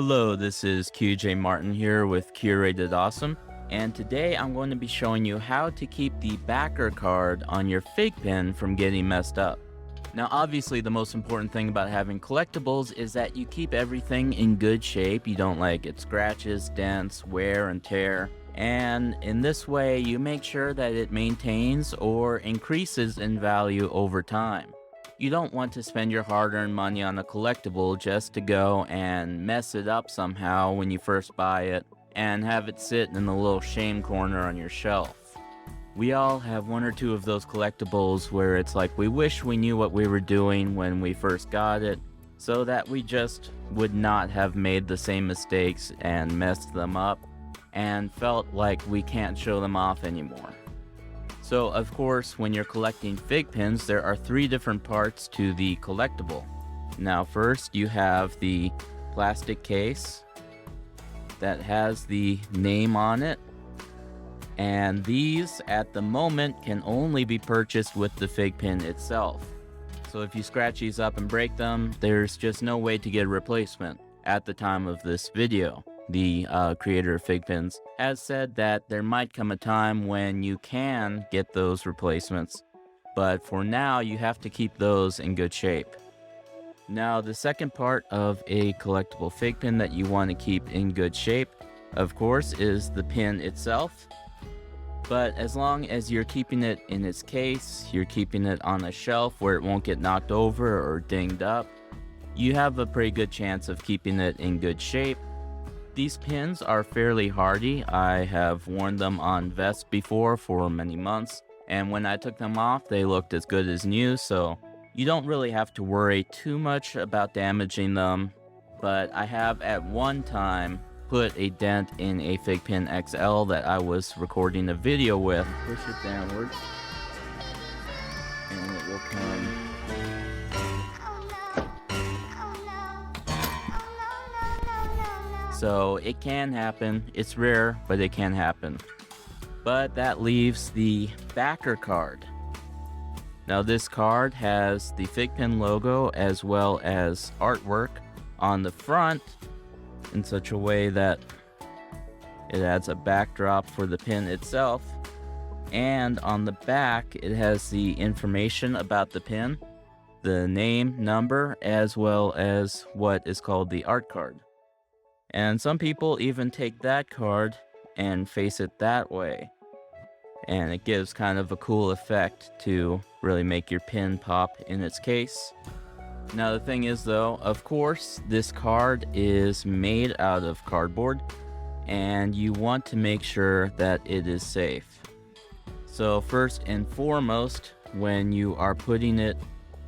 Hello, this is QJ Martin here with Curated Awesome, and today I'm going to be showing you how to keep the backer card on your FiGPiN from getting messed up. Now obviously the most important thing about having collectibles is that you keep everything in good shape. You don't let it get scratches, dents, wear and tear, and in this way you make sure that it maintains or increases in value over time. You don't want to spend your hard-earned money on a collectible just to go and mess it up somehow when you first buy it and have it sit in the little shame corner on your shelf. We all have one or two of those collectibles where it's like we wish we knew what we were doing when we first got it, so that we just would not have made the same mistakes and messed them up and felt like we can't show them off anymore. So of course, when you're collecting FiGPiNs, there are three different parts to the collectible. Now first, you have the plastic case that has the name on it. And these, at the moment, can only be purchased with the FiGPiN itself. So if you scratch these up and break them, there's just no way to get a replacement at the time of this video. The creator of FiGPiNs has said that there might come a time when you can get those replacements, but for now you have to keep those in good shape. Now the second part of a collectible FiGPiN that you want to keep in good shape, of course, is the pin itself. But as long as you're keeping it in its case, you're keeping it on a shelf where it won't get knocked over or dinged up, you have a pretty good chance of keeping it in good shape. These pins are fairly hardy. I have worn them on vests before for many months, and when I took them off, they looked as good as new, so you don't really have to worry too much about damaging them. But I have at one time put a dent in a FiGPiN XL that I was recording a video with. Push it downwards, and it will come. So it can happen. It's rare, but it can happen. But that leaves the backer card. Now this card has the FiGPiN logo as well as artwork on the front in such a way that it adds a backdrop for the pin itself. And on the back, it has the information about the pin, the name, number, as well as what is called the art card. And some people even take that card and face it that way. And it gives kind of a cool effect to really make your pin pop in its case. Now the thing is though, of course, this card is made out of cardboard, and you want to make sure that it is safe. So first and foremost, when you are putting it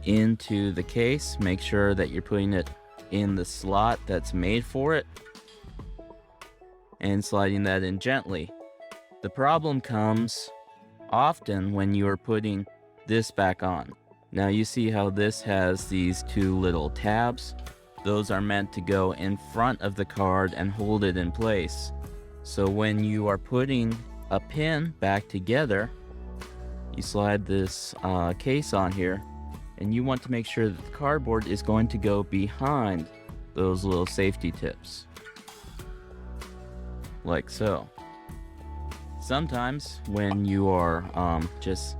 into the case, make sure that you're putting it in the slot that's made for it and sliding that in gently. The problem comes often when you are putting this back on. Now you see how this has these two little tabs? Those are meant to go in front of the card and hold it in place. So when you are putting a pin back together, you slide this case on here, and you want to make sure that the cardboard is going to go behind those little safety tips. Like so. Sometimes when you are just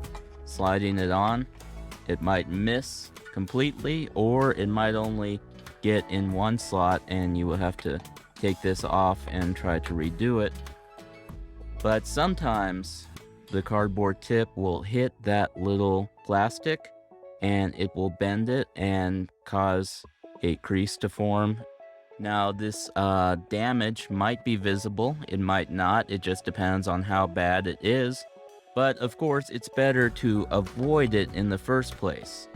sliding it on, it might miss completely, or it might only get in one slot and you will have to take this off and try to redo it. But sometimes the cardboard tip will hit that little plastic and it will bend it and cause a crease to form. Now this damage might be visible, it might not, it just depends on how bad it is. But of course it's better to avoid it in the first place.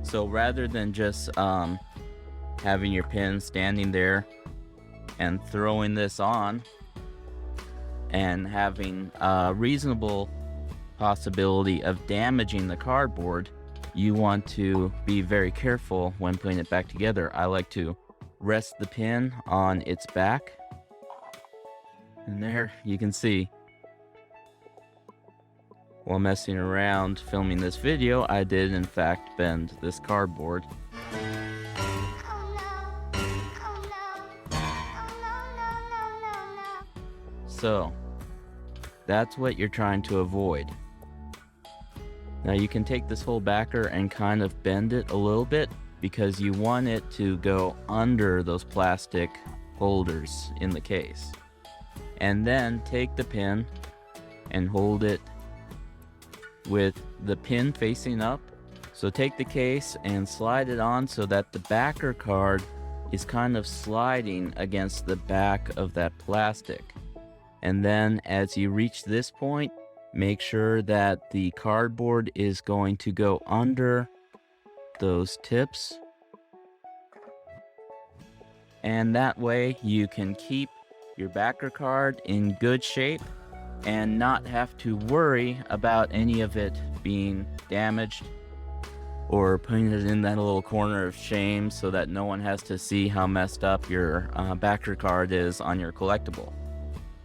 So rather than just having your pin standing there and throwing this on and having a reasonable possibility of damaging the cardboard, you want to be very careful when putting it back together. I like to rest the pin on its back, and there you can see, while messing around filming this video, I did in fact bend this cardboard. so. That's what you're trying to avoid. Now you can take this whole backer and kind of bend it a little bit because you want it to go under those plastic holders in the case. And then take the pin and hold it with the pin facing up. So take the case and slide it on so that the backer card is kind of sliding against the back of that plastic. And then as you reach this point, make sure that the cardboard is going to go under those tips. And that way you can keep your backer card in good shape and not have to worry about any of it being damaged or putting it in that little corner of shame so that no one has to see how messed up your backer card is on your collectible.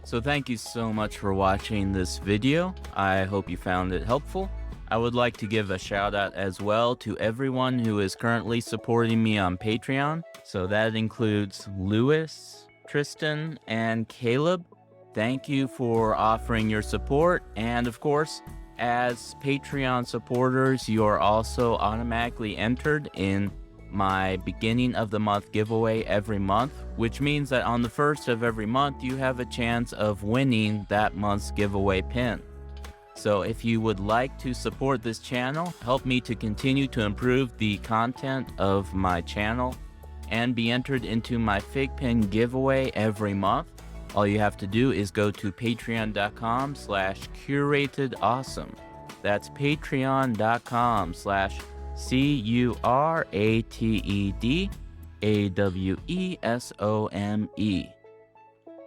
So thank you so much for watching this video. I hope you found it helpful. I would like to give a shout out as well to everyone who is currently supporting me on Patreon. So that includes Lewis, Tristan, and Caleb. Thank you for offering your support. And of course, as Patreon supporters, you are also automatically entered in my beginning of the month giveaway every month, which means that on the first of every month, you have a chance of winning that month's giveaway pin. So if you would like to support this channel, help me to continue to improve the content of my channel, and be entered into my FiGPiN giveaway every month, all you have to do is go to patreon.com/curatedawesome. That's patreon.com/curatedawesome.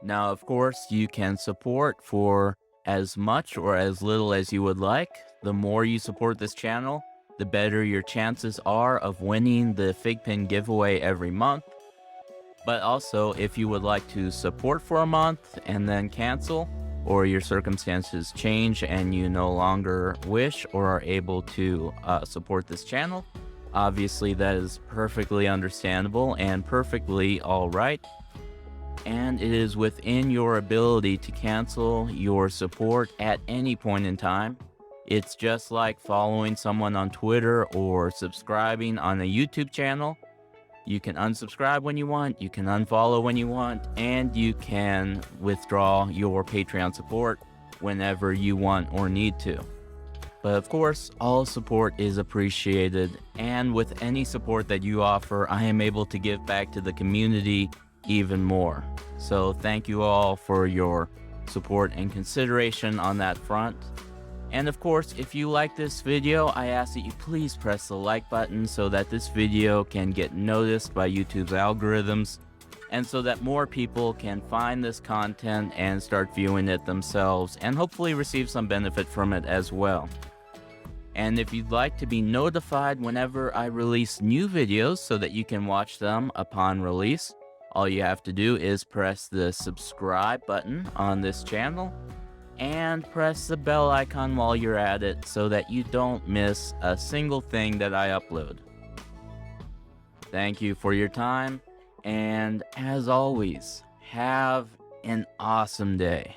Now, of course, you can support for as much or as little as you would like. The more you support this channel, the better your chances are of winning the FiGPiN giveaway every month. But also, if you would like to support for a month and then cancel, or your circumstances change and you no longer wish or are able to support this channel, obviously that is perfectly understandable and perfectly all right. And it is within your ability to cancel your support at any point in time. It's just like following someone on Twitter or subscribing on a YouTube channel. You can unsubscribe when you want, you can unfollow when you want, and you can withdraw your Patreon support whenever you want or need to. But of course, all support is appreciated, and with any support that you offer, I am able to give back to the community even more. So thank you all for your support and consideration on that front. And of course, if you like this video, I ask that you please press the like button so that this video can get noticed by YouTube's algorithms, and so that more people can find this content and start viewing it themselves and hopefully receive some benefit from it as well. And if you'd like to be notified whenever I release new videos so that you can watch them upon release, all you have to do is press the subscribe button on this channel and press the bell icon while you're at it so that you don't miss a single thing that I upload. Thank you for your time, and as always, have an awesome day.